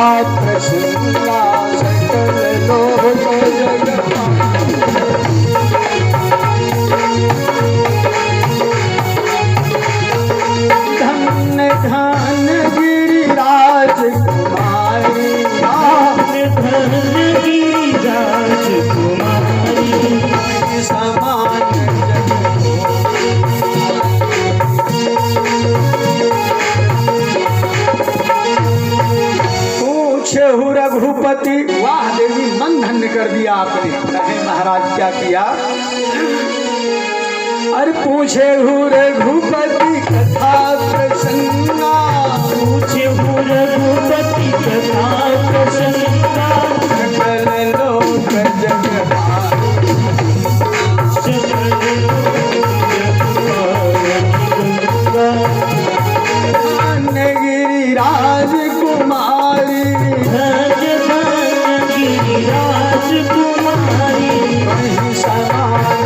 कथा प्रसंगा सकल लोक धन्य धन्य गिरिराज कुमारी, धन्य गिरिराज कुमारी, समान पूछहु रघुपति। वाह देवी, मन धन्य कर दिया आपने। कहे महाराज क्या किया? अरे पूछहु रघुपति कथा प्रसंगा, पूछहु रघुपति कथा प्रसंगा, सकल लोक जगपालि, सकल धन्य गिरिराज कुमारी, धन्य धन्य गिरिराज कुमारी, वही समान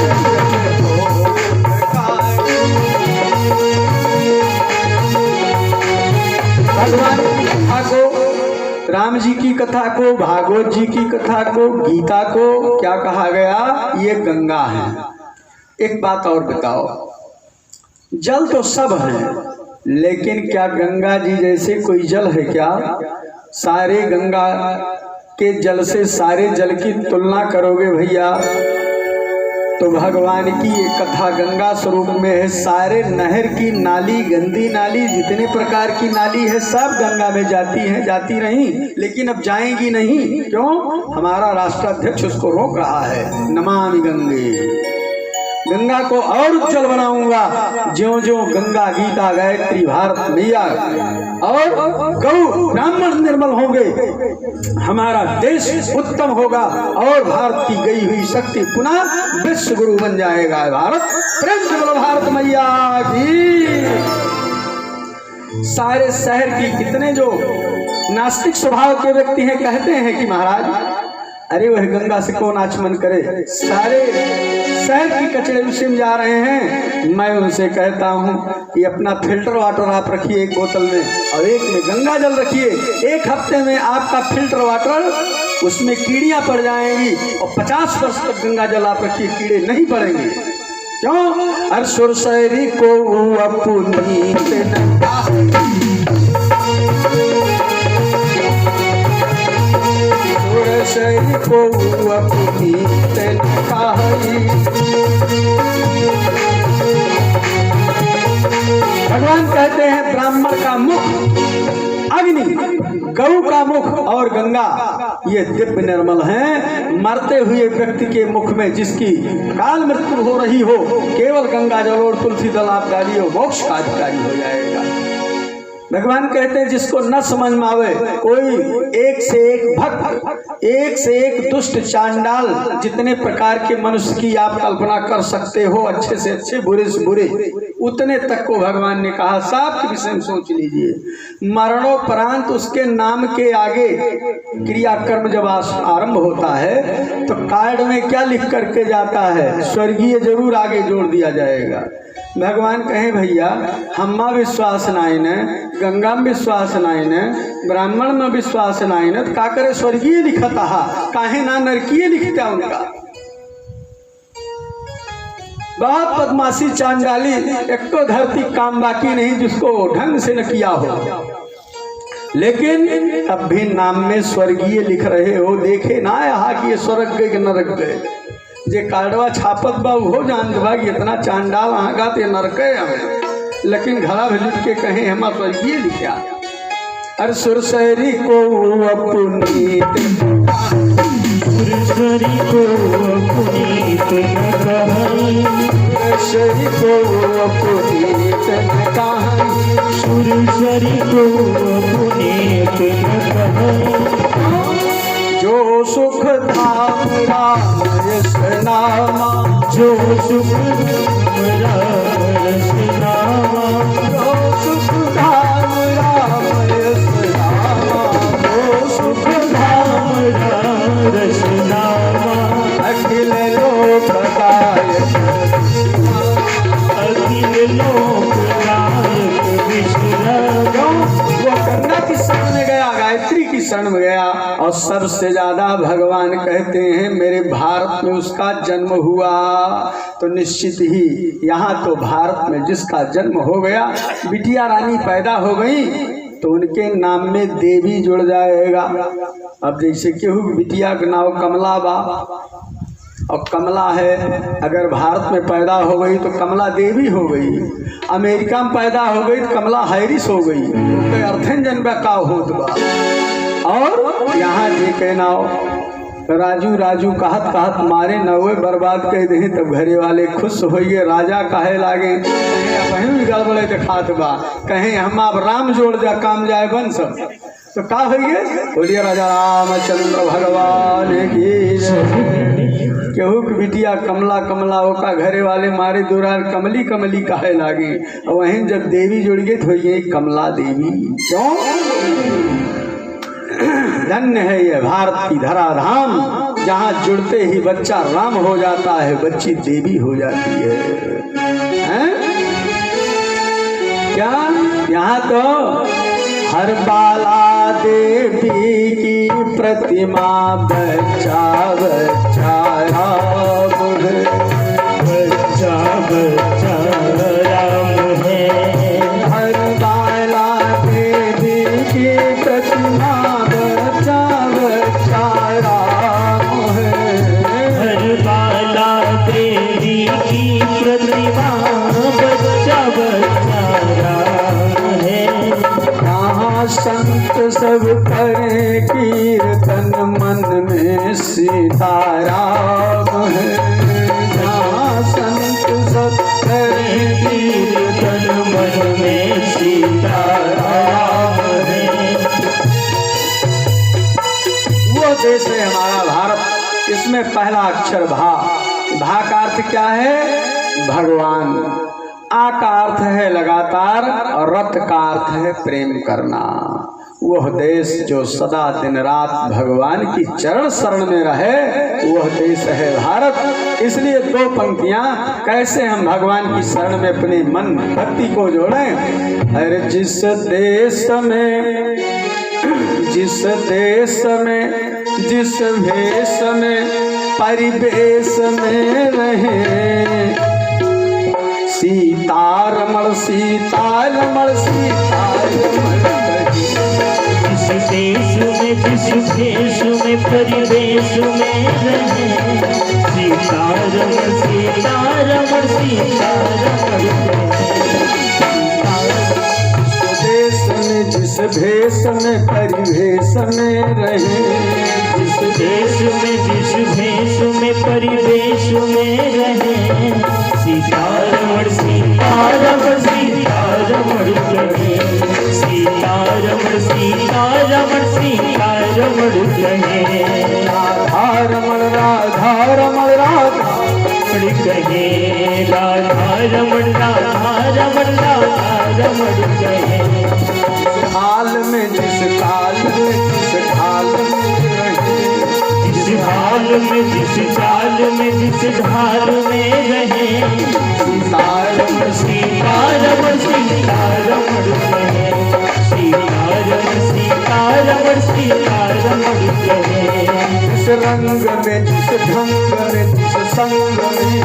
भगवान की कथा को, राम जी की कथा को, भागवत जी की कथा को, गीता को क्या कहा गया? ये गंगा है। एक बात और बताओ, जल तो सब है, लेकिन क्या गंगा जी जैसे कोई जल है क्या? सारे गंगा के जल से सारे जल की तुलना करोगे भैया तो भगवान की ये कथा गंगा स्वरूप में है। सारे नहर की नाली, गंदी नाली, जितने प्रकार की नाली है सब गंगा में जाती हैं, जाती नहीं, लेकिन अब जाएंगी नहीं। क्यों? हमारा राष्ट्राध्यक्ष उसको रोक रहा है। नमामि गंगे, गंगा को और उज्जवल बनाऊंगा। ज्यों ज्यों गंगा, गीता, गायत्री, भारत मैया और गौ ब्राह्मण निर्मल होंगे, हमारा देश उत्तम होगा और भारत की गई हुई शक्ति पुनः विश्व गुरु बन जाएगा। भारत प्रेम से बोलो भारत मैया की। सारे शहर की कितने जो नास्तिक स्वभाव के व्यक्ति हैं कहते हैं कि महाराज अरे वह गंगा से कौन आचमन करे, सारे शहर की कचरे उसी में जा रहे हैं। मैं उनसे कहता हूँ कि अपना फिल्टर वाटर आप रखिए एक बोतल में और एक में गंगा जल रखिए। एक हफ्ते में आपका फिल्टर वाटर उसमें कीड़ियाँ पड़ जाएंगी और 50 वर्ष तक गंगा जल आप रखिए, कीड़े नहीं पड़ेंगे। क्यों? हर सुरसरी को अपनी को अपनी भगवान कहते हैं ब्राह्मण का मुख अग्नि, गौ का मुख और गंगा ये दिव्य निर्मल हैं। मरते हुए व्यक्ति के मुख में जिसकी काल मृत्यु हो रही हो, केवल गंगा जल और तुलसी दल आप डालिए, मोक्ष का अधिकारी हो जाएगा। भगवान कहते हैं जिसको न समझ में आवे, कोई एक से एक भक्त, एक से एक दुष्ट चांडाल, जितने प्रकार के मनुष्य की आप कल्पना कर सकते हो, अच्छे से अच्छे, बुरे से बुरे, उतने तक को भगवान ने कहा। साफ के विषय में सोच लीजिए, मरणोपरांत उसके नाम के आगे क्रियाकर्म जब आरंभ होता है तो कार्ड में क्या लिख करके जाता है? स्वर्गीय जरूर आगे जोड़ दिया जाएगा। भगवान कहें भैया हम्मा विश्वास नाई न, गंगा में विश्वास नाई न, ब्राह्मण में विश्वास नाई न, का करे स्वर्गीय लिखता काहे ना नरकीय लिखता उनका। बहुत बदमाशी चांडाली, एक तो धरती काम बाकी नहीं जिसको ढंग से न किया हो, लेकिन अब भी नाम में स्वर्गीय लिख रहे हो। देखे ना यहाँ कि ये स्वर्ग गए कि नरक गए, जे कार्डवा छापत बा हो जान भाग इतना चांडाल आगा ते नरके हमें, लेकिन घड़ा भेज के कहे हम स्वर्गीय लिखा। अरे सुरसरी को अपनीत, सुरसरी को अपनीत न कहाई, सुरसरी को अपनीत न कहाई, सुरसरी को अपनीत न कहाई। जो सुख धाम राम यश नामा, जो सुख राम रस नामा, जो सुख धाम राम यश नामा, जो सुख धाम राम रस नामा। अखिल लोकदायक, अखिल लोकदायक विश्राम। वो गंगा की शरण में गया, गायत्री की शरण शरण में गया और सबसे ज्यादा भगवान कहते हैं मेरे भारत में उसका जन्म हुआ, तो निश्चित ही यहाँ तो भारत में जिसका जन्म हो गया, बिटिया रानी पैदा हो गई, तो उनके नाम में देवी जुड़ जाएगा। अब जैसे केहू बिटिया का नाम कमला बा और कमला है, अगर भारत में पैदा हो गई तो कमला देवी हो गई, अमेरिका में पैदा हो गई तो कमला हैरिस हो गई, तो अर्थन जनबा का होत बा। और यहाँ जे के नाव राजू राजू कहत कहत मारे नवे बर्बाद कर दे, तब घरे वाले खुश होइए, राजा कहे लागे कहीं भी गड़बड़े दिखात बा, कहीं हम आप राम जोड़ जा काम जाए बन सब, तो का होइए बोलिए राजा रामचंद्र भगवान की जय। केहू की बिटिया कमला कमला होका घरे वाले मारे दुरार कमली कमली कहे लागे, और वहीं जब देवी जुड़ गई तो ये कमला देवी। क्यों? धन्य है ये भारत की धराधाम, जहाँ जुड़ते ही बच्चा राम हो जाता है, बच्ची देवी हो जाती है, हैं? क्या यहाँ तो हर बाला देवी की प्रतिमा बच्चा बच्चा राम है, बच्चा बच्चा राम है। हर बाला देवी की प्रतिमा बच्चा बच्चा राम है, हर बाला देवी की प्रतिमा बच्चा बच्चा राम है। यहाँ संत सब करे कीर्तन मन में सीताराम है, यहाँ संत सब करे कीर्तन मन में सीताराम है। वो देश है हमारा भारत, इसमें पहला अक्षर भा, भा का अर्थ क्या है? भगवान। आ का अर्थ है लगातार और रत का अर्थ है प्रेम करना। वह देश जो सदा दिन रात भगवान की चरण शरण में रहे, वह देश है भारत। इसलिए दो पंक्तियां, कैसे हम भगवान की शरण में अपने मन भक्ति को जोड़ें। अरे जिस देश में जिस देश में जिस भेष में परिवेश में रहे, सीतारमण सीतारमण सीतारमण। जिस देश में जिस भेष में परिवेश में रहे, सीतारमण सीतारमण सीतारमण। जिस भेष में परिवेश में रहे, जिस देश में जिस भेष में परिवेश में रहे, सीतारमण सीतारमण सीतारमण कहे, सीतारमण सीतारमण सीतारमण कहे। राधारमण राधारमण राधारमण कहे, राधारमण राधारमण राधारमण कहे। हाल में जिस काल में जिस ढाल में रहे, जिस हाल में जिस चाल में जिस ढाल में रहे, सीतारमण सीतारमण सीतारमण कहे, सीतारमण सीतारमण सीतारमण कहे। जिस रंग में जिस ढंग में जिस संग में,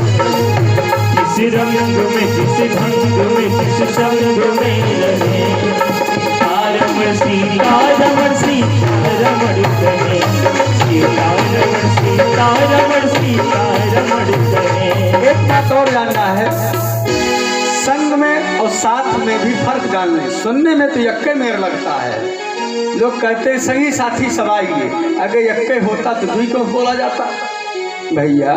जिस रंग में जिस ढंग में जिस संग में रहे, सीतारमण सीतारमण सीतारमण कहे, सीतारमण सीतारमण सीतारमण कहे। एक बात और जानना है, संग में और साथ में भी फर्क जानना। सुनने में तो यक्के मेर लगता है, लोग कहते हैं सही साथी सवाइए, अगर यक्के होता तो दुई को बोला जाता। भैया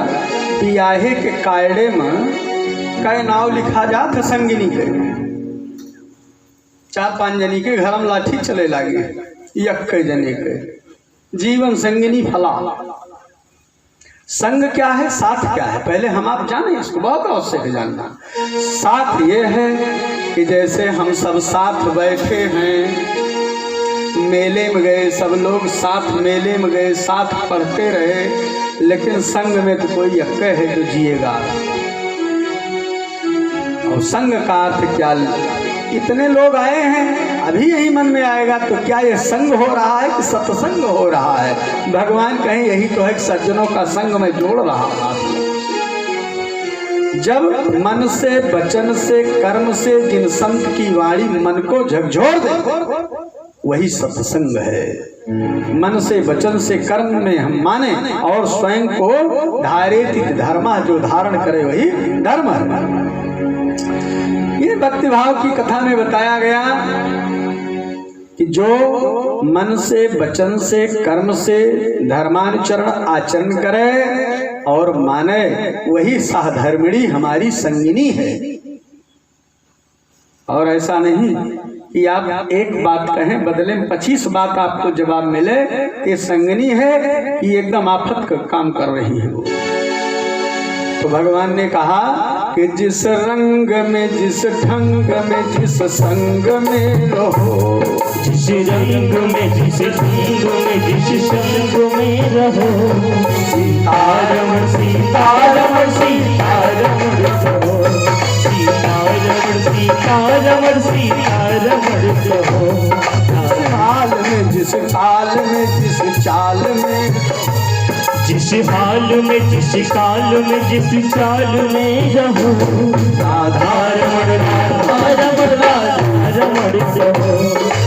बियाहे के कायड़े में कई नाव लिखा जात संगिनी के, 4-5 जनी के घर में लाठी चले लागे, यक्के जने के जीवन संगिनी फला। संग क्या है, साथ क्या है, पहले हम आप जाने इसको, बहुत आवश्यक है जानना। साथ ये है कि जैसे हम सब साथ बैठे हैं, मेले में गए, सब लोग साथ मेले में गए, साथ पढ़ते रहे, लेकिन संग में तो कोई यक्के है जो जिएगा। और संग का अर्थ क्या इतने लोग आए हैं, अभी यही मन में आएगा तो क्या ये संग हो रहा है कि सत्संग हो रहा है? भगवान कहें यही तो है, सज्जनों का संग मैं जोड़ रहा हूं। जब मन से, वचन से, कर्म से जिन संत की वाणी मन को झकझोर दे वही सत्संग है। मन से, वचन से, कर्म में हम माने और स्वयं को धारेति धर्मा, जो धारण करे वही धर्म है। ये भक्ति भाव की कथा में बताया गया कि जो मन से, वचन से, कर्म से धर्मानुचरण आचरण करे और माने वही सहधर्मिणी हमारी संगिनी है। और ऐसा नहीं कि आप एक बात कहें बदले में 25 बात आपको जवाब मिले, ये संगनी है कि एकदम आफत का काम कर रही है वो। तो भगवान ने कहा कि जिस रंग में, जिस ढंग में, जिस संग में रहो, जिस रंग में, जिस ढंग में, जिस संग में रहो, सीतारमण सीतारमण सीतारमण रहो, सीतारमण सीतारमण सीतारमण रहो। हाल में, जिस हाल में, जिस चाल में, जिस हाल में, जिस काल में, जिस चाल में रहो, राधारमण राधारमण राधारमण रहो,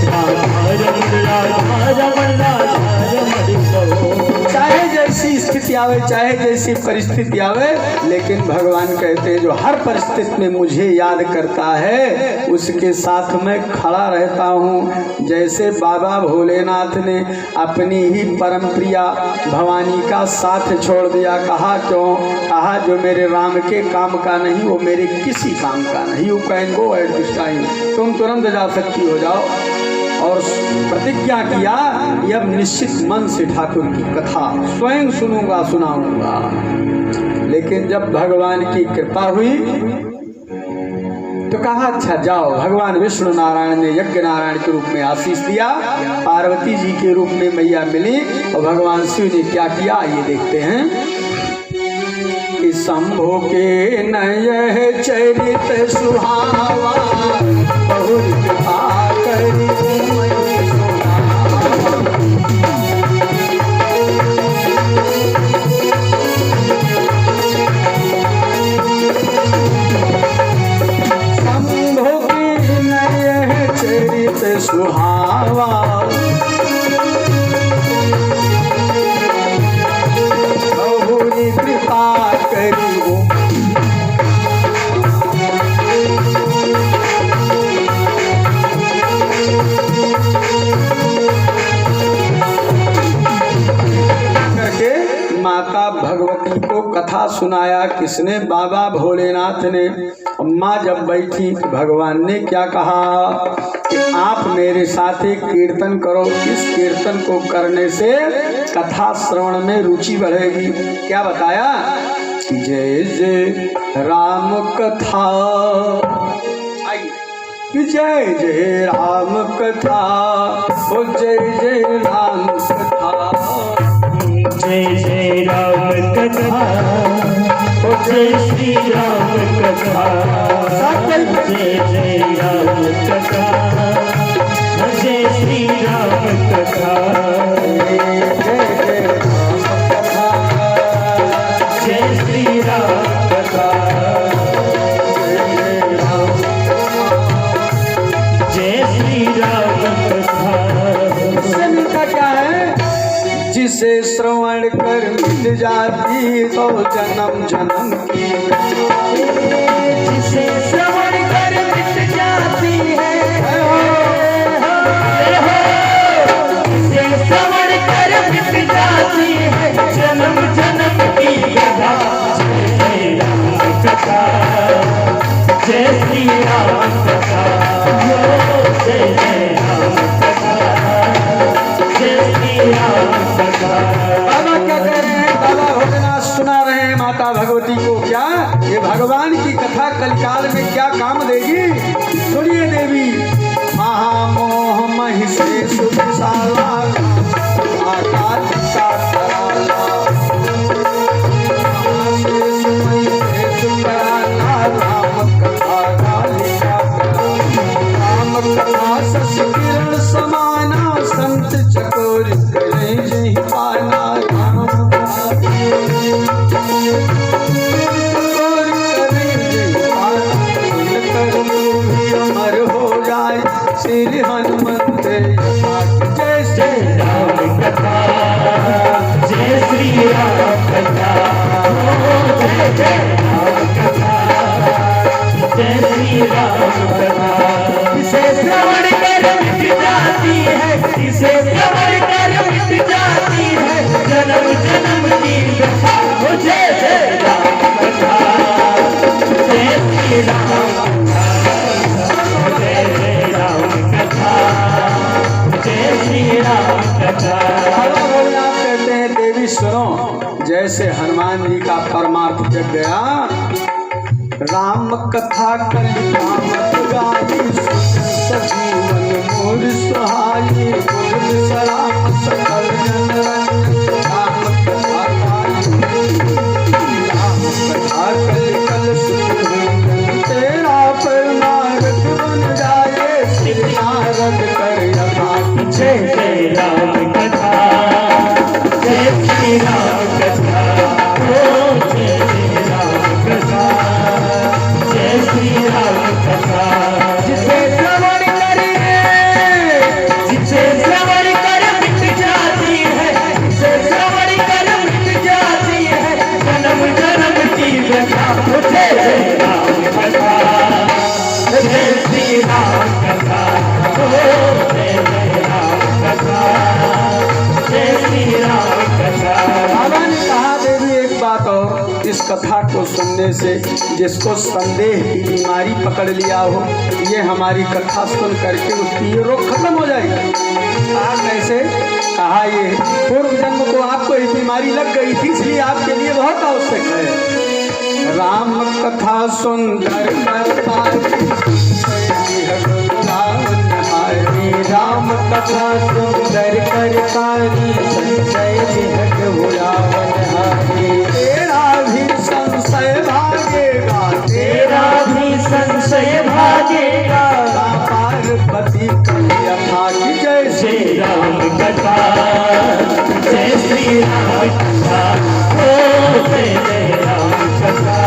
राधारमण राधारमण राधारमण रहो। चाहे जैसी स्थिति आवे, चाहे जैसी परिस्थिति आवे, लेकिन भगवान कहते हैं जो हर परिस्थिति में मुझे याद करता है उसके साथ मैं खड़ा रहता हूँ। जैसे बाबा भोलेनाथ ने अपनी ही परम प्रिया भवानी का साथ छोड़ दिया। कहा क्यों? कहा जो मेरे राम के काम का नहीं वो मेरे किसी काम का नहीं। You can go at this time, तुम तुरंत जा सकती हो, जाओ। और प्रतिज्ञा किया कि अब निश्चित मन से ठाकुर की कथा स्वयं सुनूंगा, सुनाऊंगा। लेकिन जब भगवान की कृपा हुई तो कहा अच्छा जाओ। भगवान विष्णु नारायण ने यज्ञ नारायण के रूप में आशीष दिया, पार्वती जी के रूप में मैया मिली और भगवान शिव ने क्या किया ये देखते हैं कि शंभो के नयह चरित सुहावा, बहुत कृपा करी सुहावा, बहुरी कृपा करी करके माता भगवती को कथा सुनाया। किसने? बाबा भोलेनाथ ने। अम्मा जब बैठी तो भगवान ने क्या कहा कि आप मेरे साथ एक कीर्तन करो। इस कीर्तन को करने से कथा श्रवण में रुचि बढ़ेगी। क्या बताया? जय जय राम कथा, जय जय राम कथा, ओ जय जय राम कथा, जय जय राम कथा, ओ जय श्री राम कथा, जय जय राम कथा, जय श्री राम कथा, जय जय राम कथा, जय श्री राम कथा, जय श्री राम कथा। इससे मिलता क्या है? जिसे श्रवण कर मिल जाती तो जन्म जन्म की, जिसे श्रवण कर मिट जाती है, जिसे श्रवण कर मिट जाती है जन्म जन्म की कथा। जय राम कथा, जय श्री राम कथा, जय जय राम कथा, जय श्री राम कथा। बाबा क्या कह रहे हैं? बाबा भोलेनाथ सुना रहे हैं माता भगवती को। क्या ये भगवान की कथा कलिकाल में क्या काम देगी? सुनिए देवी। महामोह महिषे सुविशाला, आकाश का कराला, महाशेष महिषे सुकराला, राम कथा कालिका जय श्री राम कथा। इसे श्रवण कर मिट जाती है, इसे श्रवण कर मिट जाती है जन्म जन्म की व्यथा। जय जय राम कथा, जय श्री राम कथा, जय जय राम कथा, जय श्री राम कथा। आप कहते हैं देवी सुनो, जैसे हनुमान जी का परमार्थ जग गया, राम कथा कलिकामत गाई, सजीवन मोर सुहाई, बुझ सलाम सकल जन रंजन। राम कथा गाई, राम कथा कलिकल सुरंजन, तेरा परमार्थ बन जाए, फिर नारद कर यथा। जय जय राम कथा, जय श्री राम कथा, ओ जय जय राम कथा, जय श्री राम कथा। जिसे श्रवण करिए, जिसे श्रवण कर मिट जाती है, जिसे श्रवण कर मिट जाती है जन्म जन्म की व्यथा। जय जय राम कथा, जय श्री राम कथा, ओ जय जय राम कथा, जय श्री राम कथा। बाबा ने कहा देवी एक बात और, इस कथा को सुनने से जिसको संदेह की बीमारी पकड़ लिया हो, ये हमारी कथा सुन करके उसकी ये रोग खत्म हो जाएगी। कहा कैसे? कहा ये पूर्व जन्म को आपको ये बीमारी लग गई थी, इसलिए आपके लिए बहुत आवश्यक है। राम कथा सुंदर करता राम कथा सुंदर करतारी, संशय विहट भुलावन हारी। तेरा भी संशय भागेगा, तेरा भी संशय भागेगा। पार्वती कन्या था कि जय श्री राम कथा, जय श्री राम कथा, ओ जय जय राम कथा,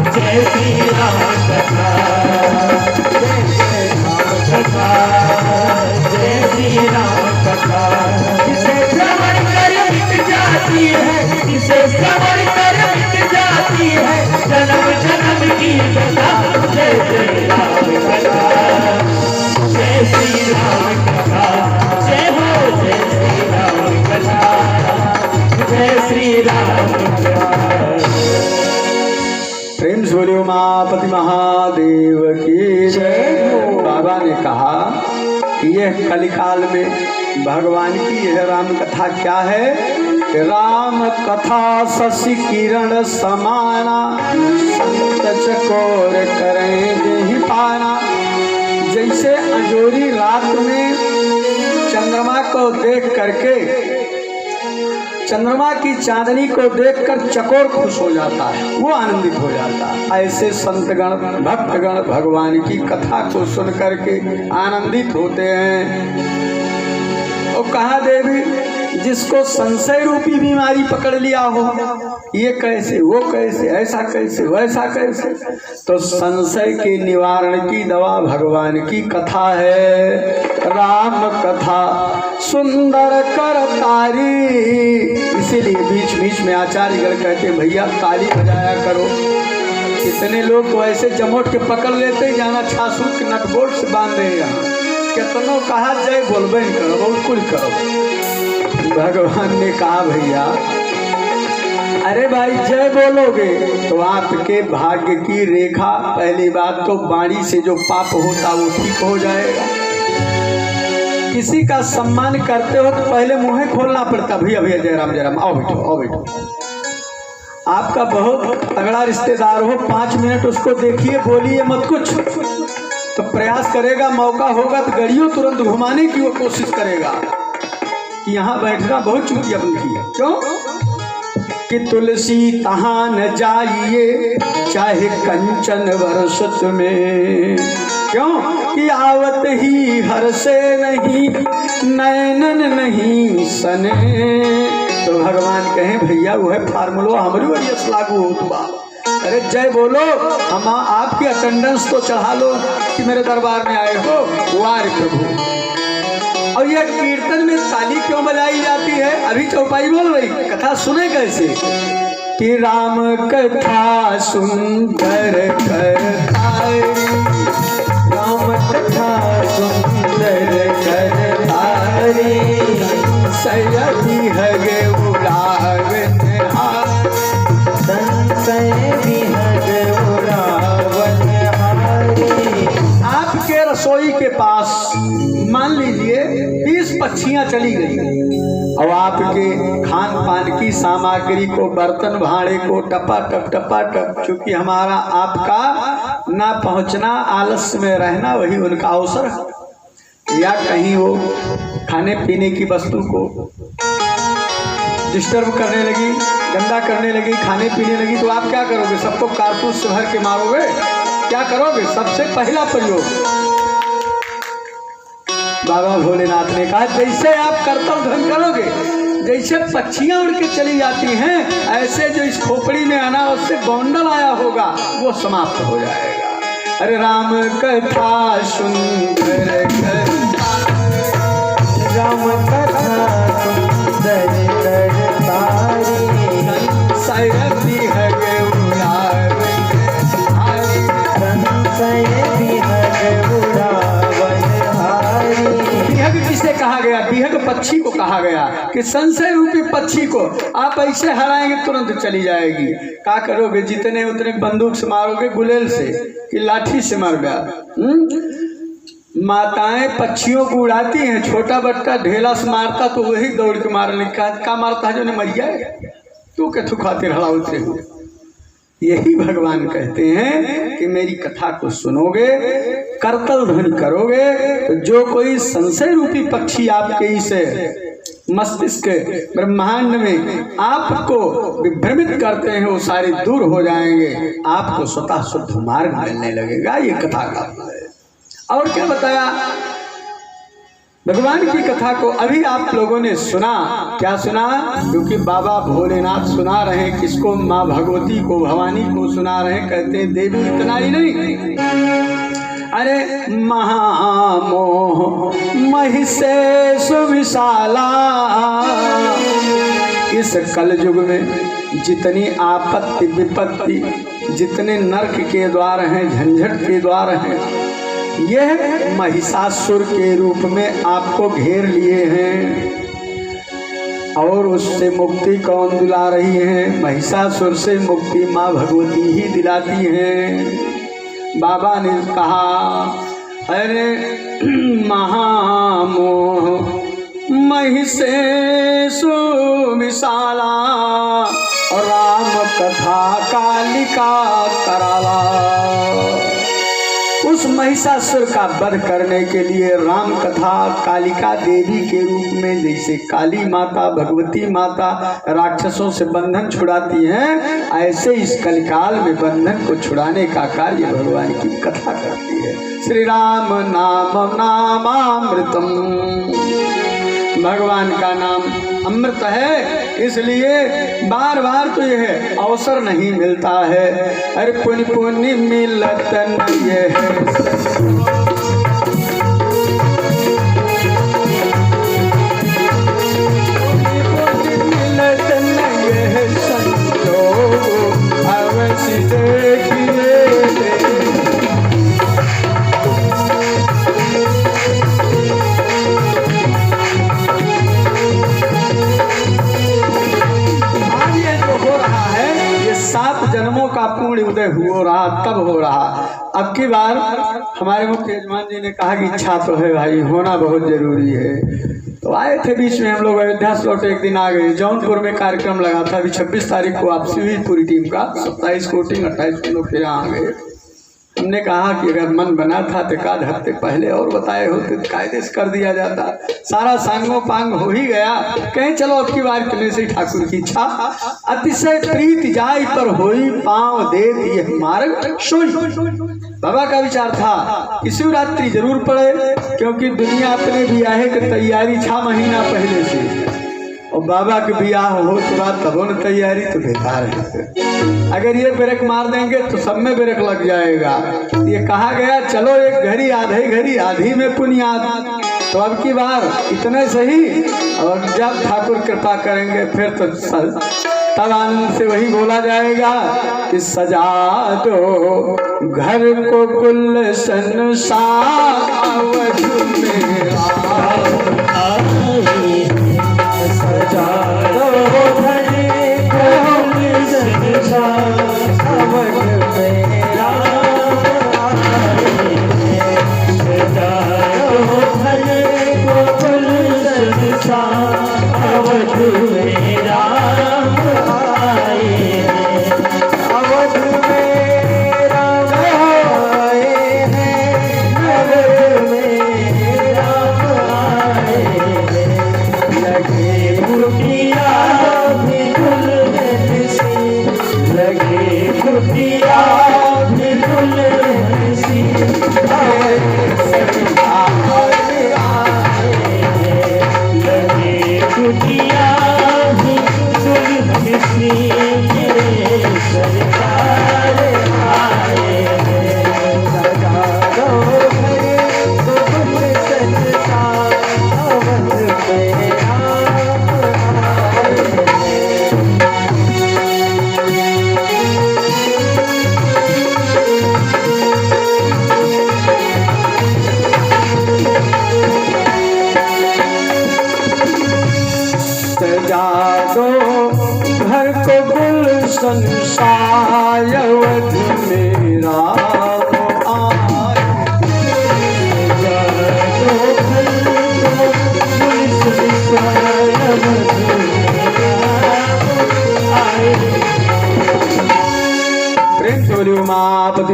जय श्री राम कथा, जय जय राम कथा, जय श्री राम कथा। जिसे श्रवण कर मिट जाती है, जिसे श्रवण कर मिट जाती है जन्म जन्म की व्यथा। जय जय राम कथा, जय श्री राम कथा, जय हो जय श्री राम कथा, जय श्री राम कथा। प्रेम से बोलियो मापति महादेव की जय। बाबा ने कहा यह कलिकाल में भगवान की यह राम कथा क्या है? राम कथा शशि किरण समाना, संत चकोर करेंगे ही पाना। जैसे अंजोरी रात में चंद्रमा को देख करके, चंद्रमा की चांदनी को देखकर चकोर खुश हो जाता है, वो आनंदित हो जाता है, ऐसे संतगण भक्तगण भगवान की कथा को सुन करके आनंदित होते हैं। और कहा देवी जिसको संशय रूपी बीमारी पकड़ लिया हो, ये कैसे, वो कैसे, ऐसा कैसे, वैसा कैसे, तो संशय के निवारण की दवा भगवान की कथा है। राम कथा सुंदर करतारी, इसीलिए बीच बीच में आचार्यगण कहते भैया ताली बजाया करो। कितने लोग तो ऐसे जमोट के पकड़ लेते जाना छासू के नटबोल्ट से बांध दे। यहाँ कितनों कहा जय बोलबे नहीं करो, बहुत कुछ करो। भगवान ने कहा भैया अरे भाई जय बोलोगे तो आपके भाग्य की रेखा, पहली बात तो वाणी से जो पाप होता वो ठीक हो जाएगा। किसी का सम्मान करते हो तो पहले मुंह खोलना पड़ता, भैया भैया जयराम जयराम, आओ बैठो आओ बैठो। आपका बहुत तगड़ा रिश्तेदार हो, 5 मिनट उसको देखिए, बोलिए मत कुछ, तो प्रयास करेगा, मौका होगा तो गड़ियों तुरंत घुमाने की वो कोशिश करेगा कि यहाँ बैठना बहुत चूतिया बनती है। क्यों कि तुलसी तहाँ न जाइए चाहे कंचन वर्षत में, क्यों कि आवत ही हर से नहीं नैनन नहीं सने। तो भगवान कहें भैया वो है फार्मूला हमारी वजह लागू हो बा। अरे जय बोलो, हम आपकी अटेंडेंस तो चढ़ा लो कि मेरे दरबार में आए हो। वार प्रभु। और यह कीर्तन में ताली क्यों बजाई जाती है? अभी चौपाई बोल रही, कथा सुने कैसे कि राम कथा सुंदर करता पास मान लीजिए 20 पक्षियां चली गई और आपके खान पान की सामग्री को, बर्तन भाड़े को टपा टप, चूंकि हमारा आपका ना पहुंचना, आलस्य में रहना वही उनका अवसर है, या कहीं वो खाने पीने की वस्तु को डिस्टर्ब करने लगी, गंदा करने लगी, खाने पीने लगी, तो आप क्या करोगे? सबको कारतूस से भर के मारोगे? क्या करोगे? सबसे पहला प्रयोग बाबा भोलेनाथ ने कहा, जैसे आप कर्तव्य ध्वन करोगे, जैसे पक्षियां उड़ के चली जाती हैं, ऐसे जो इस खोपड़ी में अनावश्यक गोंडल आया होगा वो समाप्त हो जाएगा। अरे राम कथा सुंदर राम कथा सुंदर किसे कहा गया? बिहग पक्षी को कहा गया कि संशय रूपी पक्षी को आप ऐसे हराएंगे तुरंत चली जाएगी। क्या करोगे? जितने उतने बंदूक से मारोगे, गुलेल से कि लाठी से मार गया। माताएं पक्षियों को उड़ाती हैं, छोटा बट्टा ढेला से मारता तो वही दौड़ के मारने का मारता है जो ने मर जाए, तू के तू खातिर हड़ा उतरे हुए। यही भगवान कहते हैं कि मेरी कथा को सुनोगे, कर्तव्य ध्वन करोगे, तो जो कोई संशय रूपी पक्षी आपके इस मस्तिष्क ब्रह्मांड में आपको विभ्रमित करते हैं वो सारे दूर हो जाएंगे, आपको स्वतः शुद्ध मार्ग मिलने लगेगा। ये कथा का है। और क्या बताया? भगवान की कथा को अभी आप लोगों ने सुना। क्या सुना? क्योंकि बाबा भोलेनाथ सुना रहे किसको? माँ भगवती को, भवानी को सुना रहे। कहते हैं देवी इतना ही नहीं, अरे महामोह महिषे सुविशाला। इस कलयुग में जितनी आपत्ति विपत्ति, जितने नरक के द्वार हैं, झंझट के द्वार हैं, यह महिषासुर के रूप में आपको घेर लिए हैं। और उससे मुक्ति कौन दिला रही है? महिषासुर से मुक्ति माँ भगवती ही दिलाती हैं। बाबा ने कहा, अरे महामोह महिषे सुविशाला और राम कथा कालिका कराला। उस महिषासुर का वध करने के लिए राम कथा कालिका देवी के रूप में, जैसे काली माता, भगवती माता राक्षसों से बंधन छुड़ाती हैं, ऐसे इस कलिकाल में बंधन को छुड़ाने का कार्य भगवान की कथा करती है। श्री राम नाम नामामृतम, भगवान का नाम अमृत है, इसलिए बार बार तो यह अवसर नहीं मिलता है। अरे पुण्य पुण्य मिलतन ये है, पुण्य मिलतन ये है संजोग अवश्य देखिए। जन्मों का पूर्ण उदय हो रहा, तब हो रहा। अब की बार हमारे मुख्य यजमान जी ने कहा कि इच्छा तो है भाई, होना बहुत जरूरी है। तो आए थे बीच में, हम लोग अयोध्या से लौटे, एक दिन आ गए। जौनपुर में कार्यक्रम लगा था, अभी 26 तारीख को वापसी हुई पूरी टीम का, 27 को टीम, 28 को लोग फिर आ गए। हमने कहा कि अगर मन बना था तो एकाध हफ्ते पहले और बताए होते तो कायदे से कर दिया जाता। सारा सांगो पांग हो ही गया, कहीं चलो अब की बार करने से ठाकुर की इच्छा। अतिशय प्रीत जाय पर होई पांव देत यह मार्ग सोई। बाबा का विचार था कि शिवरात्रि जरूर पड़े, क्योंकि दुनिया अपने ब्याह की तैयारी 6 महीना पहले से, और बाबा के ब्याह हो तो बात तब न तैयारी, तो बेकार है। अगर ये ब्रेक मार देंगे तो सब में ब्रेक लग जाएगा। ये कहा गया चलो एक घड़ी आधे घड़ी आधी में पुनियाद। तो अब की बार इतने सही, और जब ठाकुर कृपा करेंगे फिर तो तब आनंद से वही बोला जाएगा कि सजा दो घर को गुलशन सावध मेरा, सजा दो घर को गुलशन सावध मेरा, सजा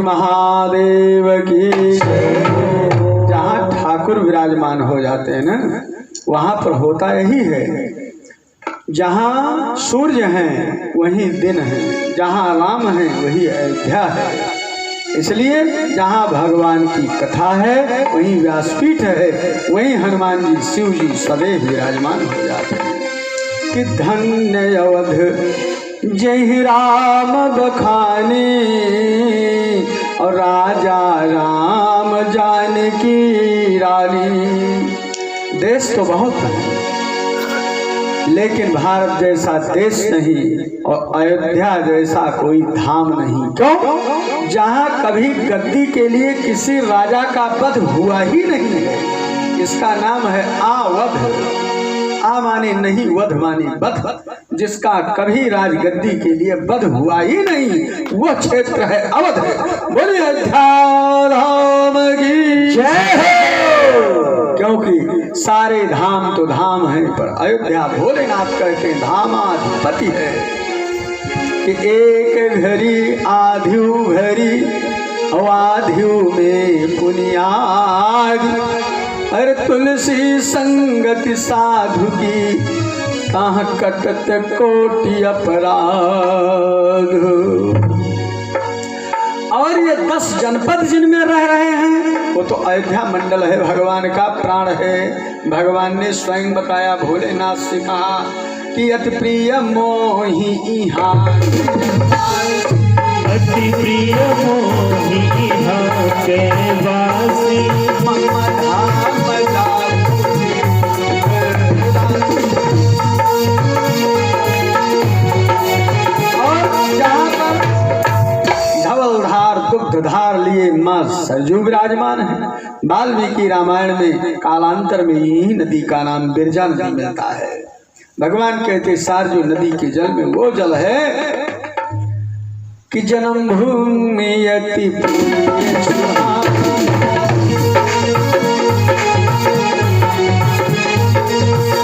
पशुपति महादेव की। जहाँ ठाकुर विराजमान हो जाते हैं ना, वहाँ पर होता यही है। जहाँ सूर्य हैं वहीं दिन है, जहाँ राम है वही अयोध्या है। इसलिए जहाँ भगवान की कथा है वहीं व्यासपीठ है, वहीं हनुमान जी शिव जी सदैव विराजमान हो जाते हैं। कि धन्य अवध जय राम बखाने, और राजा राम जानकी रानी। देश तो बहुत है लेकिन भारत जैसा देश नहीं और अयोध्या जैसा कोई धाम नहीं। क्यों? जहाँ कभी गद्दी के लिए किसी राजा का वध हुआ ही नहीं है। इसका नाम है आवध। आ माने नहीं, वध माने वध। जिसका कभी राजगद्दी के लिए वध हुआ ही नहीं, वह क्षेत्र है अवध। बोलिए अयोध्या धाम की जय हो। क्योंकि सारे धाम तो धाम है, पर अयोध्या भोलेनाथ कहते धामाधिपति है। कि एक घड़ी आध्यू घड़ी आध्यू में पुनियाद, अरे तुलसी संगति साधु की कहाँ कटत कोटि अपराध। और ये 10 जनपद जिनमें रह रहे हैं वो तो अयोध्या मंडल है, भगवान का प्राण है। भगवान ने स्वयं बताया, भोलेनाथ से कहा कि अति प्रिय मोहि इहाँ, अति प्रिय मोहि इहाँ के वासी, मम धाम दुग्धधार लिए माँ सरजू विराजमान है। वाल्मीकि रामायण में कालांतर में यही नदी का नाम बिरजा नदी मिलता है। भगवान कहते सरजू नदी के जल में वो जल है कि जन्म भूमि अति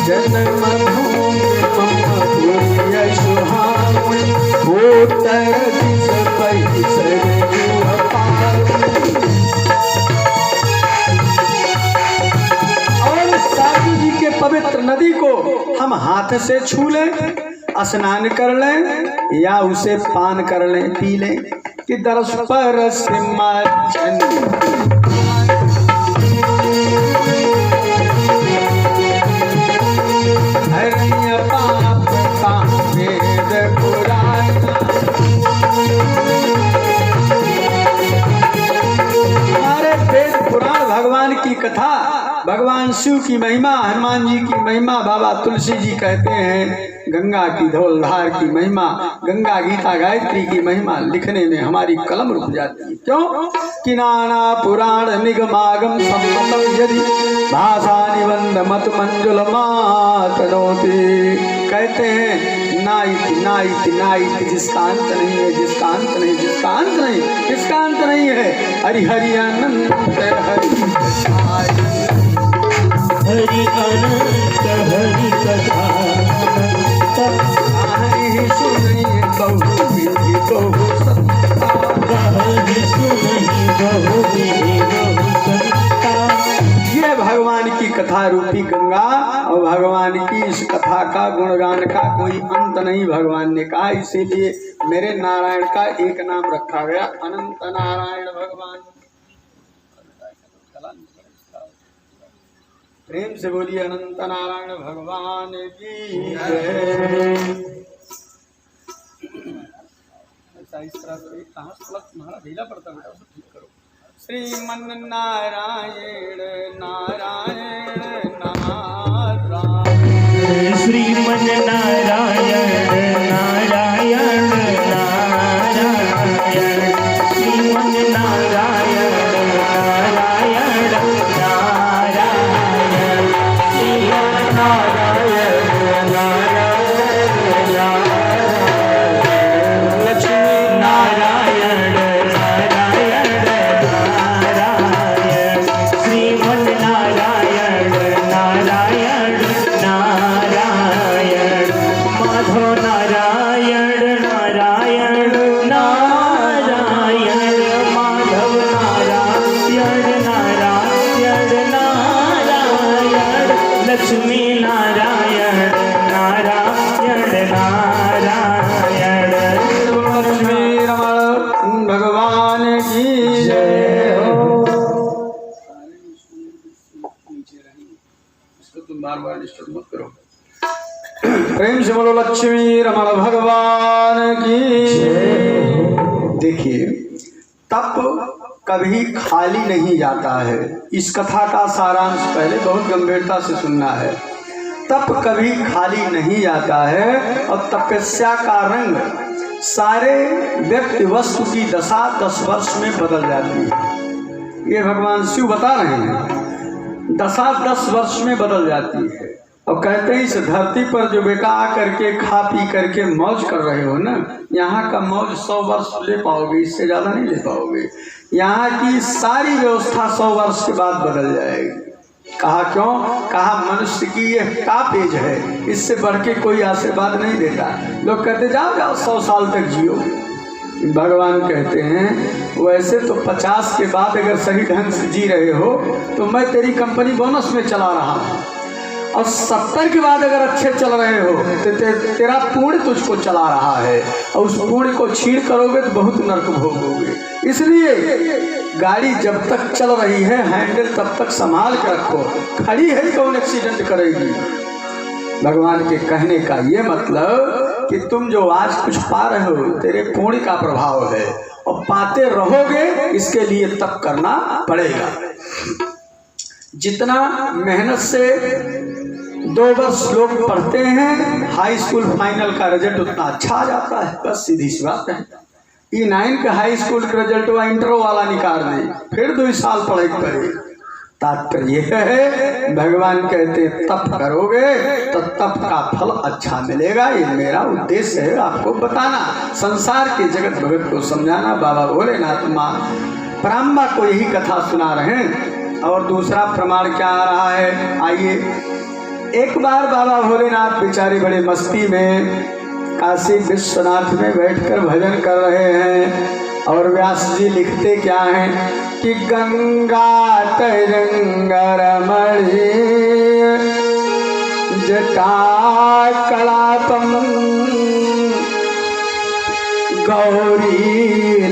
जन्म भूमि और साधु जी के पवित्र नदी को हम हाथ से छू लें, स्नान कर लें या उसे पान कर लें, पी लें। कि दरस पर हरिय पाप का वेद पुराण, हमारे वेद पुराण भगवान की कथा, भगवान शिव की महिमा, हनुमान जी की महिमा, बाबा तुलसी जी कहते हैं गंगा की धौलधार की महिमा, गंगा गीता गायत्री की महिमा लिखने में हमारी कलम रुक जाती है। क्यों? कि नाना पुराण निगमागम सम्मतम यदि भाषा निबंध मत मंजुल मातनोति। कहते हैं नाइति नाइति नाइति, जिसका अंत नहीं है, जिसका अंत नहीं, जिसका अंत नहीं, जिसका अंत नहीं है। हरि हरि अनंत हरि हरि अनंत हरि कथा कहानी सुनिए बहु विधि बहु संता, कहानी सुनिए बहु विधि बहु संता। ये भगवान की कथा रूपी गंगा और भगवान की इस कथा का गुणगान का कोई अंत नहीं भगवान ने कहा। इसीलिए मेरे नारायण का एक नाम रखा गया अनंत नारायण भगवान। प्रेम से बोलिए अनंत नारायण भगवान की जय। ऐसा इस तरह से कहाँ तुम्हारा ढीला पड़ता बेटा, उसे ठीक करो। श्रीमन नारायण नारायण नारायण, श्रीमन नारायण नारायण नारायण, श्रीमन नारायण नारायण नारायण, श्रीमन नारायण नारायण नारायण, लक्ष्मी नारायण नारायण नारायण, श्रीमन नारायण नारायण नारायण। बार बार डिस्टर्ब मत करो। प्रेम से बोलो लक्ष्मी रमण भगवान की। देखिए, तप कभी खाली नहीं जाता है। इस कथा का सारांश पहले बहुत गंभीरता से सुनना है। तप कभी खाली नहीं जाता है और तपस्या का रंग सारे व्यक्ति वस्तु की दशा 10 वर्ष में बदल जाती है। ये भगवान शिव बता रहे हैं, दशा 10 वर्ष में बदल जाती है। और कहते हैं इस धरती पर जो बेटा आकर के खा पी करके मौज कर रहे हो ना, यहाँ का मौज 100 वर्ष ले पाओगे, इससे ज़्यादा नहीं ले पाओगे। यहाँ की सारी व्यवस्था 100 वर्ष के बाद बदल जाएगी। कहा क्यों? कहा मनुष्य की यह कापेज है, इससे बढ़ के कोई आशीर्वाद नहीं देता। लोग कहते जाओ जाओ 100 साल तक जियो। भगवान कहते हैं वैसे तो 50 के बाद अगर सही ढंग से जी रहे हो तो मैं तेरी कंपनी बोनस में चला रहा हूँ, और 70 के बाद अगर अच्छे चल रहे हो तो तेरा पुण्य तुझको चला रहा है, और उस पुण्य को छीड़ करोगे तो बहुत नरक भोगोगे। इसलिए गाड़ी जब तक चल रही है हैंडल तब तक संभाल के रखो, खड़ी है कौन एक्सीडेंट करेगी। भगवान के कहने का ये मतलब कि तुम जो आज कुछ पा रहे हो तेरे पुण्य का प्रभाव है, और पाते रहोगे, इसके लिए तप करना पड़ेगा। जितना मेहनत से 2 वर्ष लोग पढ़ते हैं, हाई स्कूल फाइनल का रिजल्ट उतना अच्छा आ जाता है। बस सीधी सी बात है। E9 का हाई स्कूल का रिजल्ट हुआ, इंटर वाला निकाल नहीं, फिर 2 साल पढ़ाई करे। तात्पर्य यह है, भगवान कहते तप करोगे तो तप का फल अच्छा मिलेगा। ये मेरा उद्देश्य है आपको बताना, संसार के जगत भगत को समझाना। बाबा भोलेनाथ माँ ब्रह्मा को यही कथा सुना रहे हैं। और दूसरा प्रमाण क्या आ रहा है, आइए। एक बार बाबा भोलेनाथ बेचारे बड़े मस्ती में काशी विश्वनाथ में बैठकर भजन कर रहे हैं, और व्यास जी लिखते क्या हैं कि गंगा तरंग रमणी जटा कलापम गौरी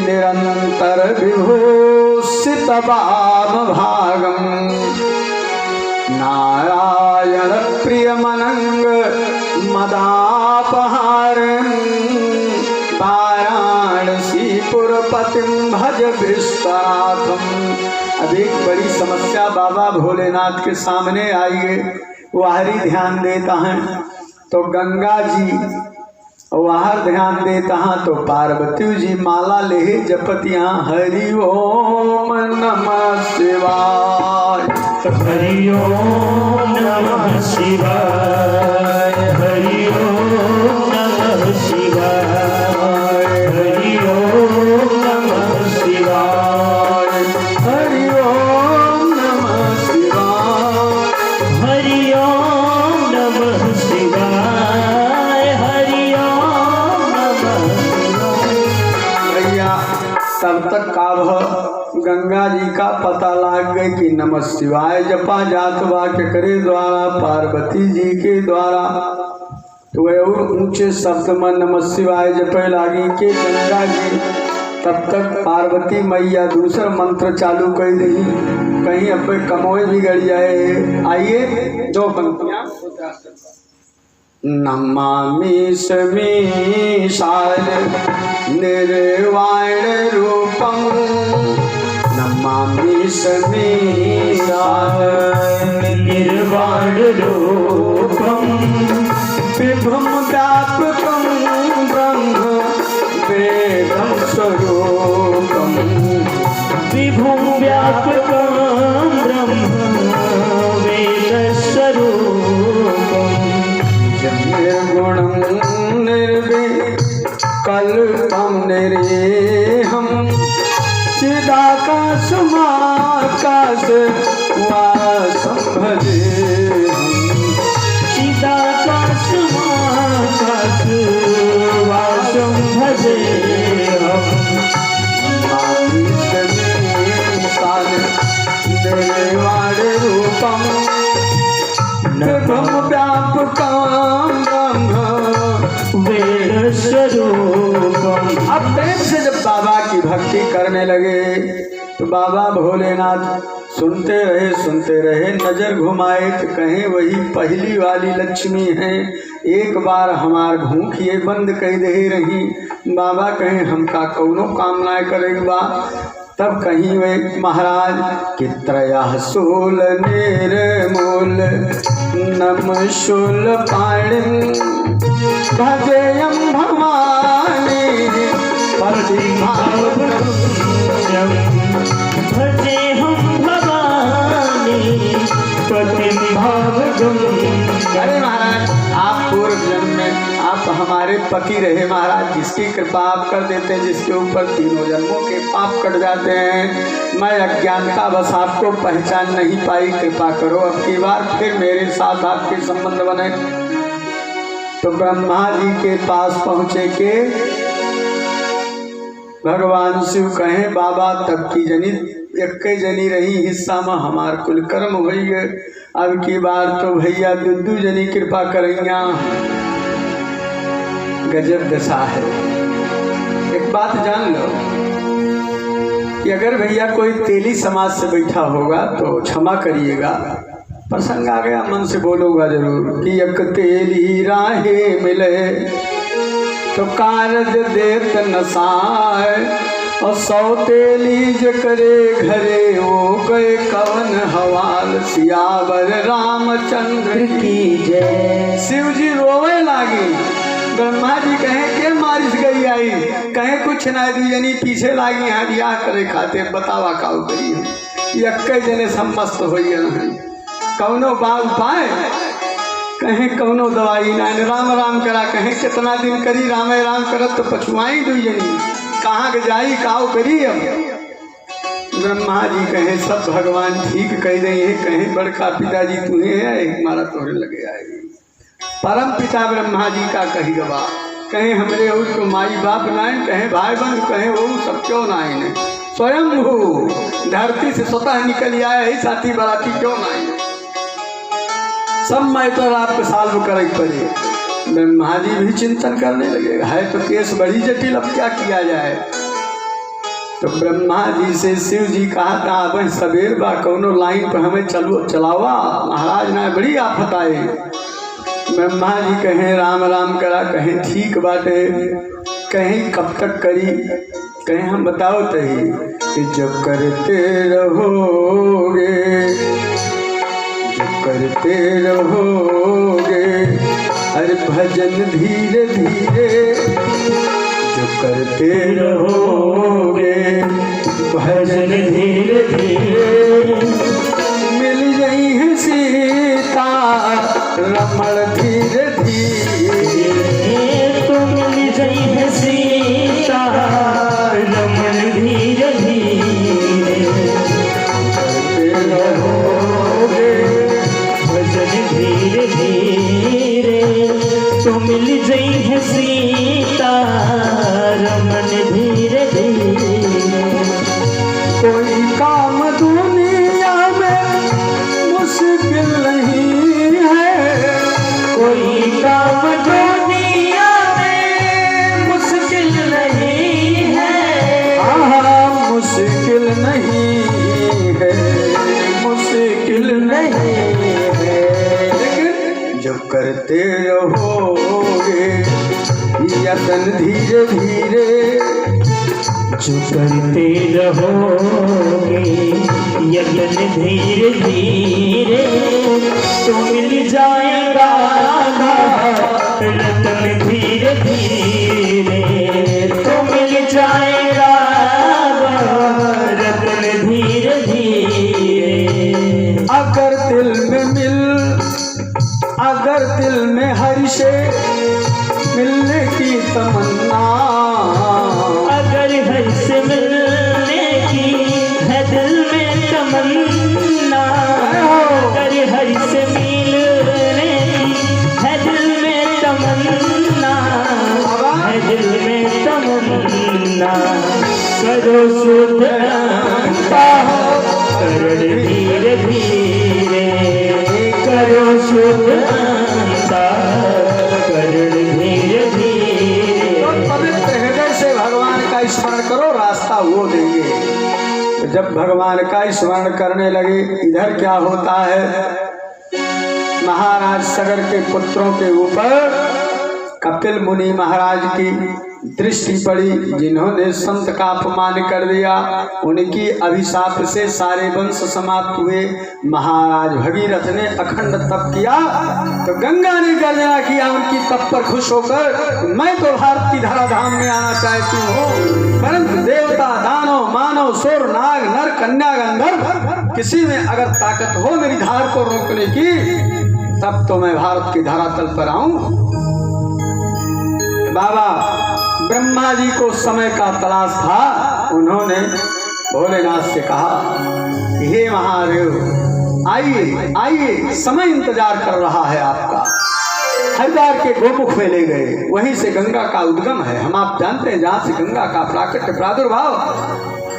निरंतर विभूषित वाम भागम नारायण प्रियमनंग मदापहारं वाराणसीपुरपतिं भज विश्वनाथम। अब एक बड़ी समस्या बाबा भोलेनाथ के सामने आई है, वाहरी ध्यान देता है तो गंगा जी, वाहर ध्यान देता है तो पार्वती जी माला ले जपतियाँ हरि ओम नमः शिवाय, हरि ओम नमः शिवाय, हरि ओम नमः शिवाय, हरि ओम नमः शिवाय, हरि ओम नमः शिवाय, हरि ओम नमः शिवाय, हरि ओम नमः शिवाय। भैया तब तक काभ गंगा जी का पता लाग गए कि नमः शिवाय जपा जात बा के करे द्वारा, पार्वती जी के द्वारा। तो और ऊंचे शब्द में नमः शिवाय जपे लागी के गंगा जी। तब तक पार्वती मैया दूसरा मंत्र चालू कर दी, कहीं अब कमोए बिगड़ जाए। आइए 2 पंक्तियां। नमामि समीशाल निर्वाण रूपम, नमामि समीशाल निर्वाण रूपम, विभुम व्यापकं ब्रह्म वेदं स्वरूपम, विभुं व्यापकं ब्रह्म वेदस्वरूपं, निर्गुणं निर्विकल्पं निरीहं चिदाकाशमाकाश वासं भजेऽहम्, चिदाकाशमाकाश वासं भजेऽहम्, नमामि समीशाल निर्वाण रूपं, विभुं व्यापकं ब्रह्म वेदस्वरूपम्। अब प्रेम से जब बाबा की भक्ति करने लगे तो बाबा भोलेनाथ सुनते रहे नजर घुमाए तो कहें वही पहली वाली लक्ष्मी है। एक बार हमार भूखिए बंद कह दे रही। बाबा कहें हमका कौनो काम ना करेगा। तब कहीं वे महाराज कि त्रयासूल निर्मूल नमशूल पाणि भजेयम भवानी प्रतिभाव भजे हम भवानी प्रतिभाव। अरे महाराज आप पूर्व जन्म में आप हमारे पति रहे महाराज, जिसकी कृपा आप कर देते हैं, जिसके ऊपर तीनों जन्मों के पाप कट जाते हैं। मैं अज्ञानता बस आपको पहचान नहीं पाई, कृपा करो अब की बार फिर मेरे साथ आपके संबंध बने। तो ब्रह्मा जी के पास पहुँचे के भगवान शिव कहें बाबा तब की जनी एक जनी रही हिस्सा में हमार कुल कर्म भई है। अब की बार तो भैया दुद्दू जनी कृपा करेंगे। गजब दशा है। एक बात जान लो कि अगर भैया कोई तेली समाज से बैठा होगा तो क्षमा करिएगा, प्रसंग आ गया मन से बोलूंगा जरूर कि एक तेली राहे मिले तो कारज देत नसाय और 100 तेली ज करे घरे वो गए कवन हवाल। सियावर रामचंद्र की जय। शिव जी रोवे लागी। ब्रह्मा जी कहें के मारिश गई आई, कहें कुछ ना जनी पीछे लागी यहाँ बियाह करे खाते बतावा का करी यक्के जने समस्त हो कौनो बाग पाए, कहें कौनो दवाई ना राम राम करा, कहें कितना दिन करी रामे राम करत तो पछुआई दुई जनी कहाँ के जाई काव करी। अब ब्रह्मा जी कहें सब भगवान ठीक कह रही है, कहें बड़का पिताजी तुम्हें है हमारा तोहरे लगे आएगी। परम पिता ब्रह्मा जी का कही गवा, कहें हमरे उसको माई बाप नाइन, कहें भाई बंधु, कहें वो सब क्यों नाइन, स्वयं हो धरती से स्वतः निकल आया है साथी बराती क्यों नाइन। सब मैटर आपको सॉल्व करे पड़े। ब्रह्मा जी भी चिंतन करने लगे, है तो केस बड़ी जटिल, अब क्या किया जाए। तो ब्रह्मा जी से शिव जी कहा था अब सवेर बा कौनो लाइन पर हमें चलावा महाराज ना बड़ी आफत आए। ब्रह्मा जी कहें राम राम करा, कहें ठीक बाटे, कहें कब तक करी, कहें हम बताओ तही कि जब करते रहोगे करते रहोगे हर भजन धीरे धीरे जो करते रहोगे भजन धीरे धीरे मिल गई है सीता रमण धीरे धीरे तो मिल गई है सीता रमण धीरे धीरे करते रहोगे धीरे धीरे तो मिल गई है सीता रमन धीरे धीरे। कोई काम दुनिया में मुश्किल नहीं है, कोई काम दुनिया में मुश्किल नहीं है। हाँ मुश्किल नहीं है, मुश्किल नहीं है, लेकिन जब करते रहोगे यतन धीरे धीरे जो करते रहोगे यतन धीरे धीरे तो मिल जाएगा रतन धीरे धीरे तो मिल जाएगा रतन धीरे धीरे। अगर दिल में हरि से मिलने की तमन्ना, अगर हर से मिलने की है दिल में तमन्ना, अगर हर से मिलने की है दिल में तमन्ना, है दिल में तमन्ना करो शुद्ध करण धीरे धीरे करो शुद्ध करण धीरे धीरे। पवित्र हृदय से भगवान का स्मरण करो, रास्ता वो देंगे। तो जब भगवान का स्मरण करने लगे। इधर क्या होता है, महाराज सगर के पुत्रों के ऊपर कपिल मुनि महाराज की दृष्टि पड़ी, जिन्होंने संत का अपमान कर दिया। उनकी अभिशाप से सारे वंश समाप्त हुए। महाराज भगीरथ ने अखंड तप किया तो गंगा ने गर्जना किया उनकी तप पर खुश होकर, मैं तो भारत की धराधाम में आना चाहती हूँ, परंतु देवता दानव मानव सुर नाग नर कन्या गंधर्व किसी में अगर ताकत हो मेरी धार को रोकने की, तब तो मैं भारत की धरातल पर आऊं। बाबा ब्रह्मा जी को समय का तलाश था। उन्होंने भोलेनाथ से कहा, हे महादेव आइए आइए, समय इंतजार कर रहा है आपका। हरिद्वार के गोमुख में ले गए, वहीं से गंगा का उद्गम है। हम आप जानते हैं जहाँ से गंगा का प्राकट्य प्रादुर्भाव,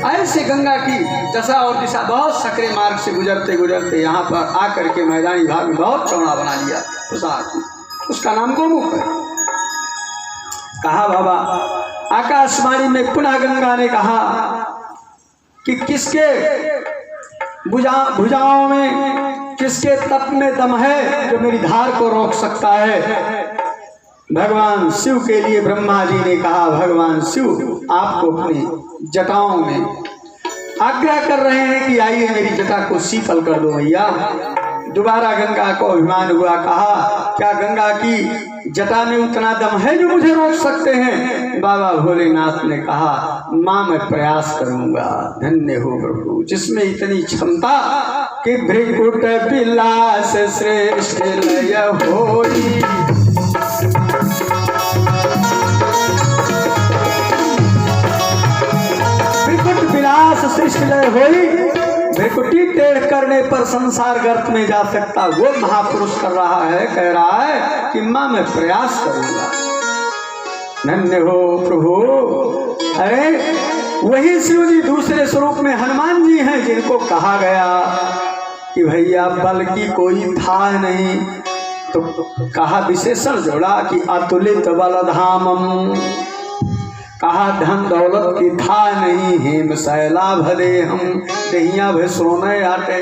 ऐसे गंगा की दशा और दिशा बहुत सकरे मार्ग से गुजरते गुजरते यहाँ पर आकर के मैदानी भाग में बहुत चौड़ा बना लिया प्रसाद, उसका नाम गोमुख है। कहा बाबा, आकाशवाणी में पुनः गंगा ने कहा कि किसके भुजाओं में, किसके तप में दम है जो मेरी धार को रोक सकता है। भगवान शिव के लिए ब्रह्मा जी ने कहा, भगवान शिव आपको अपनी जटाओं में आज्ञा कर रहे हैं कि आइए मेरी जटा को शीतल कर दो भैया। दोबारा गंगा को अभिमान हुआ, कहा क्या गंगा की जटा में उतना दम है जो मुझे रोक सकते हैं। बाबा भोलेनाथ ने कहा, माँ मैं प्रयास करूंगा। धन्य हो प्रभु जिसमें इतनी क्षमता कि भृकुट विलास श्रेष्ठ लय होई। भृकुट विलास श्रेष्ठ लय होई। भृकुटी टेढ़ करने पर संसार गर्त में जा सकता वो महापुरुष कर रहा है, कह रहा है कि माँ मैं प्रयास करूंगा। धन्य हो प्रभु। अरे वही शिव जी दूसरे स्वरूप में हनुमान जी हैं, जिनको कहा गया कि भैया बल की कोई था नहीं, तो कहा विशेषण जोड़ा कि अतुलित बलधामम, कहा धन दौलत की था नहीं, हेम शैला भले हम दहिया भे सोने आटे।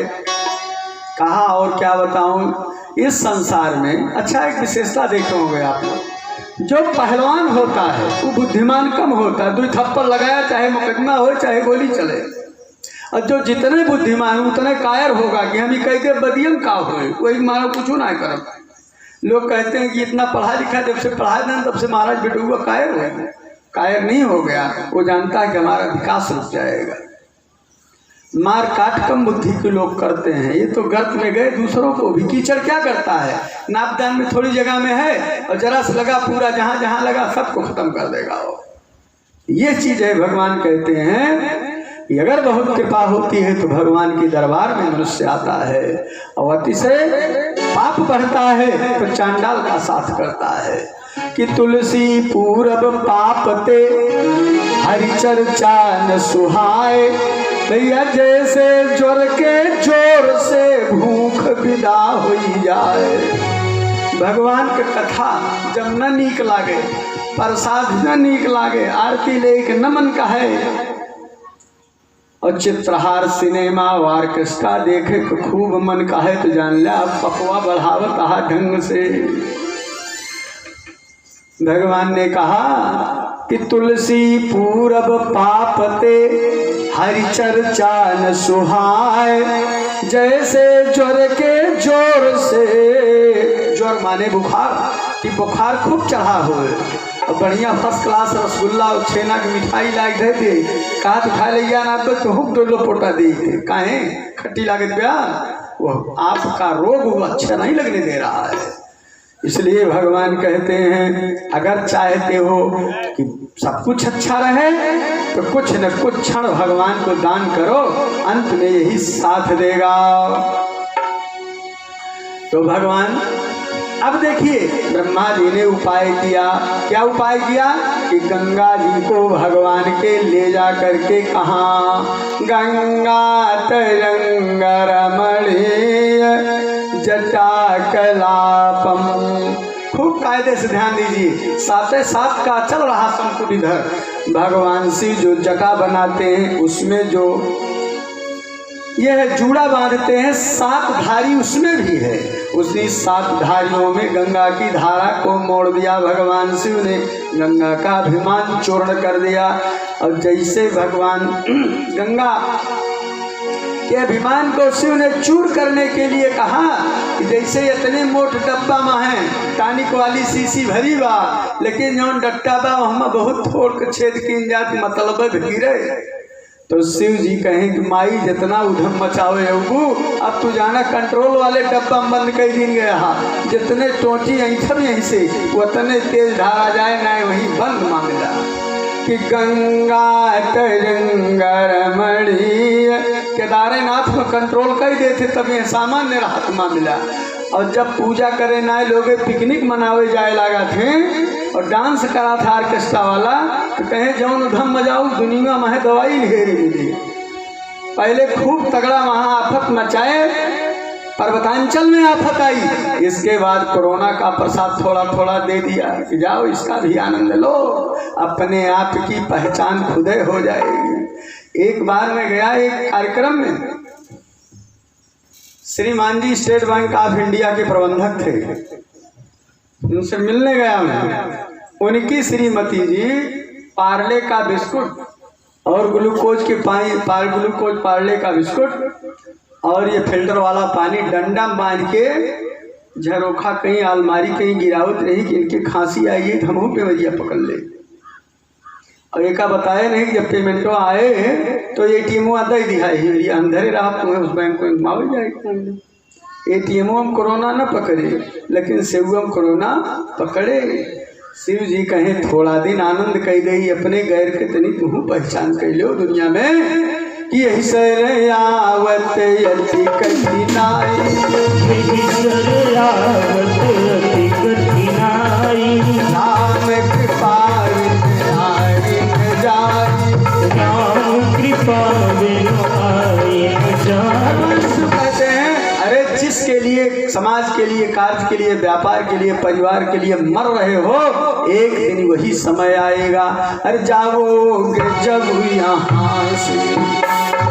कहा और क्या बताऊं इस संसार में। अच्छा एक विशेषता देखे होंगे आप लोग, जो पहलवान होता है वो बुद्धिमान कम होता है, 2 थप्पड़ लगाया चाहे मुकदमा हो चाहे गोली चले, और जो जितने बुद्धिमान उतने कायर होगा कि हम कह दे बदियम का हो, वही मानो कुछ ना कर। लोग कहते हैं कि इतना पढ़ा लिखा, जब से पढ़ा दें तब से महाराज बेटुआ कायर हो गया। कायर नहीं हो गया, वो जानता है कि हमारा विकास रुक जाएगा। मार काट कम बुद्धि के लोग करते हैं। ये तो गर्त में गए, दूसरों को भी। कीचड़ क्या करता है, नापदान में थोड़ी जगह में है और जरा से लगा पूरा, जहाँ जहाँ लगा सबको खत्म कर देगा वो। ये चीज है। भगवान कहते हैं कि अगर बहुत कृपा होती है तो भगवान के दरबार में मनुष्य आता है, और अतिशय पाप बढ़ता है तो चांडाल का साथ करता है कि तुलसी पूरब पापते हरि चर्चा न सुहाए। भैया जैसे ज्वर के जोर से भूख विदा हो जाए। भगवान के कथा जब न नीक लागे, प्रसाद न नीक लागे, आरती लेक नमन कहे, और चित्रहार सिनेमा ऑर्केस्ट्रा देखे तो खूब मन कहे, तो जान लिया अब पकवा बढ़ावत आहा ढंग से। भगवान ने कहा कि तुलसी पूरब पापते हरि चर्चा न सुहाए। जैसे ज्वर के जोर से, ज्वर माने बुखार, कि बुखार खूब चढ़ा हो और बढ़िया फर्स्ट क्लास रसगुल्ला और छेना की मिठाई लाग दे दे, कहा तो खा लिया ना तो हुक दो लोपोटा दे, काहे खट्टी लागत प्या, वो आपका रोग वो अच्छा नहीं लगने दे रहा है। इसलिए भगवान कहते हैं अगर चाहते हो कि सब कुछ अच्छा रहे तो कुछ न कुछ क्षण भगवान को दान करो, अंत में यही साथ देगा। तो भगवान अब देखिए ब्रह्मा जी ने उपाय किया। क्या उपाय किया कि गंगा जी को भगवान के ले जा करके कहा, गंगा तरंग रमणीय जटा कलापम। खूब कायदे से ध्यान दीजिए, साथे साथ का चल रहा संकुल इधर। भगवान शिव जो जटा बनाते हैं उसमें जो यह जूड़ा बांधते हैं, 7 धारी उसमें भी है। उसी 7 धारियों में गंगा की धारा को मोड़ दिया भगवान शिव ने, गंगा का अभिमान चूर्ण कर दिया। और जैसे भगवान गंगा के अभिमान को शिव ने चूर करने के लिए कहा कि जैसे इतने मोट डब्बा में है, टानिक वाली शीशी भरी बा, लेकिन जौन डट्टा बा हम बहुत थोड़ के छेद की जात मतलब गिरे। तो शिव जी कहें कि माई जितना उधम मचावे अबू, अब तू जाना कंट्रोल वाले डब्बा में बंद कर दिन गया, जितने टोटी ऐठम यहीं से उतने तेज धारा जाए ना वहीं बंद मांगला कि गंगा तरंगरमणि। केदारनाथ में कंट्रोल कर देते तब ये सामान्य राहत मिला। और जब पूजा करे ना लोग पिकनिक मनावे जाए लगा थे और डांस करा था ऑर्केस्ट्रा वाला, तो कहे जौन उधम मजाऊ दुनिया में दवाई ढेरी मिली। पहले खूब तगड़ा वहाँ आफत मचाए, पर्वतांचल में आफत आई, इसके बाद कोरोना का प्रसाद थोड़ा थोड़ा दे दिया कि जाओ इसका भी आनंद लो, अपने आप की पहचान खुदे हो जाएगी। एक बार मैं गया एक कार्यक्रम में, श्रीमान जी स्टेट बैंक ऑफ इंडिया के प्रबंधक थे, उनसे मिलने गया मैं। उनकी श्रीमती जी पार्ले का बिस्कुट और ग्लूकोज के ग्लूकोज पार्ले का बिस्कुट और ये फिल्टर वाला पानी डंडा बांध के झरोखा कहीं अलमारी कहीं गिरावत रही कि इनकी खांसी आई है, हमहू पे वजिया पकड़ ले। और एक बताया नहीं कि जब पेमेंटो आए तो ATM आता ही दिखाई अंधेरे रहा तुम्हें उस बैंक को मावे जाएगा। ATM हम कोरोना न पकड़े लेकिन शिव हम कोरोना पकड़े। शिव जी कहें थोड़ा दिन आनंद कह दे, अपने गैर के तनी तुम पहचान कर लो दुनिया में कि यही सरयावत अति कठिनाई, राम कृपा कहते हैं। अरे जिसके लिए समाज के लिए कार्य के लिए व्यापार के लिए परिवार के लिए मर रहे हो, एक दिन वही समय आएगा। अरे जाओगे जब यहाँ से,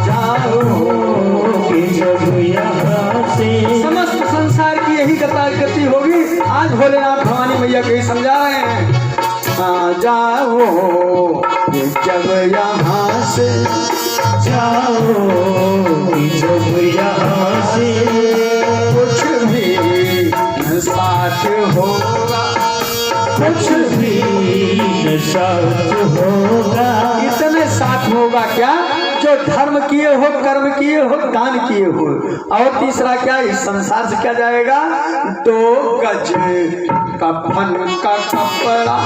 जाओगे जब यहाँ से, समस्त संसार की यही गति होगी। आज भोलेनाथ भवानी मैया को समझा रहे हैं, जाओ जब यहाँ से, जाओ जब यहाँ से, कुछ भी न साथ होगा, कुछ भी न साथ होगा। इतने साथ होगा क्या? जो धर्म किए हो, कर्म किए हो, दान किए हो। और तीसरा क्या, इस संसार से क्या जाएगा? 2 गज कफन का कपड़ा,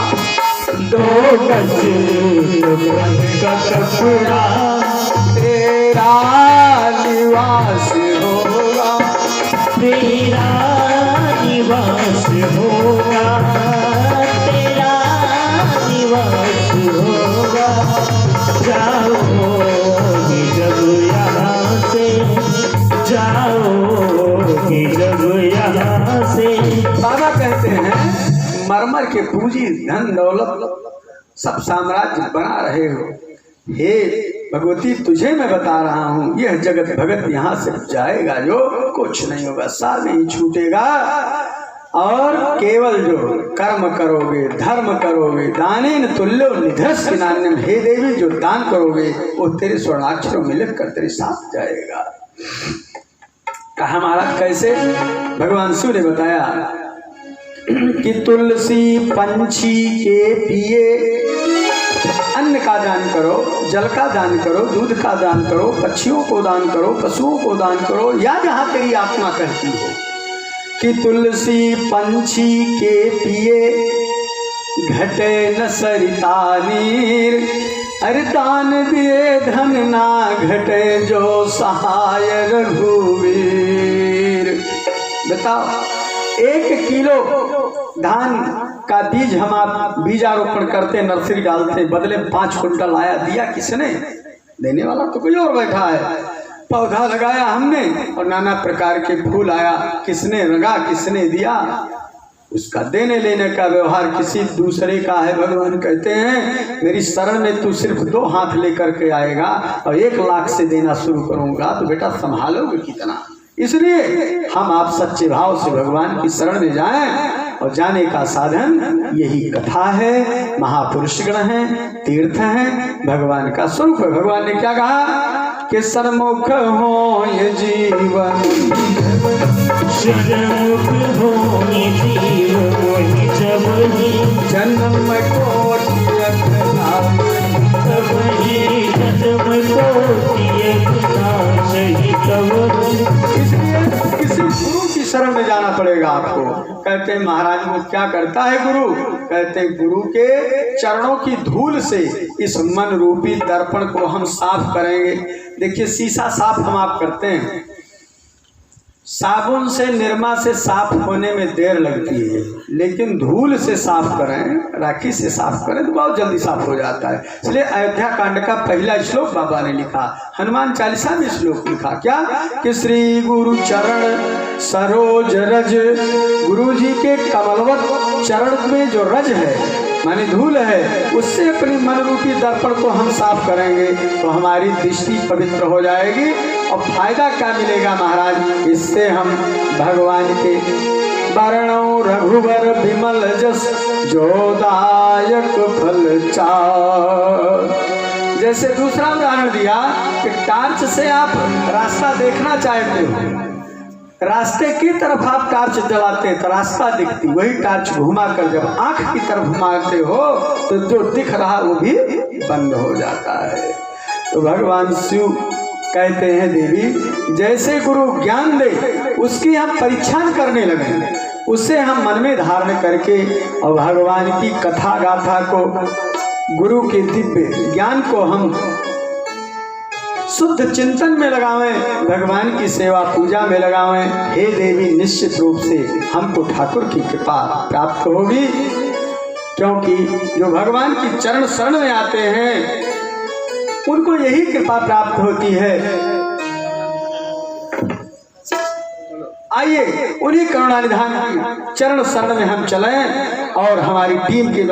2 गज कफन का कपड़ा, तेरा निवास होगा, तेरा निवास होगा, तेरा निवास होगा। जाओगे जब यहाँ से, जाओगे जब यहाँ से। बाबा कहते हैं मरमर के पूंजी धन दौलत सब साम्राज्य बना रहे हो, हे भगवती तुझे मैं बता रहा हूँ, यह जगत भगत यहाँ से जाएगा जो कुछ नहीं होगा, साथ नहीं छूटेगा। और केवल जो कर्म करोगे, धर्म करोगे, दानेन तुल्यो निधस नान्यम, हे देवी जो दान करोगे वो तेरे स्वर्णाक्षरों में लिख कर तेरे साथ जाएगा। कहा महाराज कैसे? भगवान शिव ने बताया कि तुलसी पंछी के पिए, अन्न का दान करो, जल का दान करो, दूध का दान करो, पक्षियों को दान करो, पशुओं को दान करो, या जहाँ तेरी आत्मा कहती हो कि तुलसी पंछी के पिए, घटे न सरिता नीर, अरे दान दिए धन ना घटे जो सहाय रघुवीर। बताओ 1 किलो धान का बीज हम आप बीजारोपण करते, नर्सरी डालते, बदले 5 कुंटल आया, दिया किसने? देने वाला तो कोई और बैठा है। पौधा लगाया हमने और नाना प्रकार के फूल आया, किसने रंगा, किसने दिया? उसका देने लेने का व्यवहार किसी दूसरे का है। भगवान कहते हैं मेरी शरण में तू सिर्फ 2 हाथ लेकर के आएगा और 1 लाख से देना शुरू करूंगा तो बेटा संभालोगे कितना। इसलिए हम आप सच्चे भाव से भगवान की शरण में जाएं और जाने का साधन यही कथा है, महापुरुषगण हैं, तीर्थ हैं, भगवान का स्वरूप है। भगवान ने क्या कहा कि सन्मुख हो ये जीवन, सन्मुख हो ये जीवन, जब ही जन्म कोटि तब ही जन्म कोटि सही तब। इसलिए किसी गुरु की शरण में जाना पड़ेगा आपको। कहते हैं महाराज वो क्या करता है गुरु, कहते हैं गुरु के चरणों की धूल से इस मन रूपी दर्पण को हम साफ करेंगे। देखिए शीशा साफ हम आप करते हैं, साबुन से निरमा से साफ होने में देर लगती है, लेकिन धूल से साफ करें, राखी से साफ करें तो बहुत जल्दी साफ हो जाता है। इसलिए अयोध्या कांड का पहला श्लोक बाबा ने लिखा, हनुमान चालीसा में श्लोक लिखा क्या कि श्री गुरु चरण सरोज रज, गुरु जी के कमलवत चरण में जो रज है माने धूल है, उससे अपनी मन रूपी दर्पण को हम साफ करेंगे तो हमारी दृष्टि पवित्र हो जाएगी। और फायदा क्या मिलेगा महाराज, इससे हम भगवान के वरणों रघुवर विमल जस जोदायक फल चार। जैसे दूसरा उदाहरण दिया कि टार्च से आप रास्ता देखना चाहते हो, रास्ते की तरफ आप टार्च जलाते तो रास्ता दिखती, वही टार्च घुमा कर जब आंख की तरफ मारते हो तो जो दिख रहा वो भी बंद हो जाता है। तो भगवान शिव कहते हैं देवी जैसे गुरु ज्ञान दे उसकी हम परीक्षा करने लगे, उससे हम मन में धारण करके और भगवान की कथा गाथा को, गुरु के दिव्य ज्ञान को हम शुद्ध चिंतन में लगावें, भगवान की सेवा पूजा में लगावें। हे देवी निश्चित रूप से हमको ठाकुर की कृपा प्राप्त होगी, क्योंकि जो भगवान की चरण शरण में आते हैं उनको यही कृपा प्राप्त होती है। आइए उन्हीं करुणा निधान की चरण शरण में हम चलें और हमारी टीम के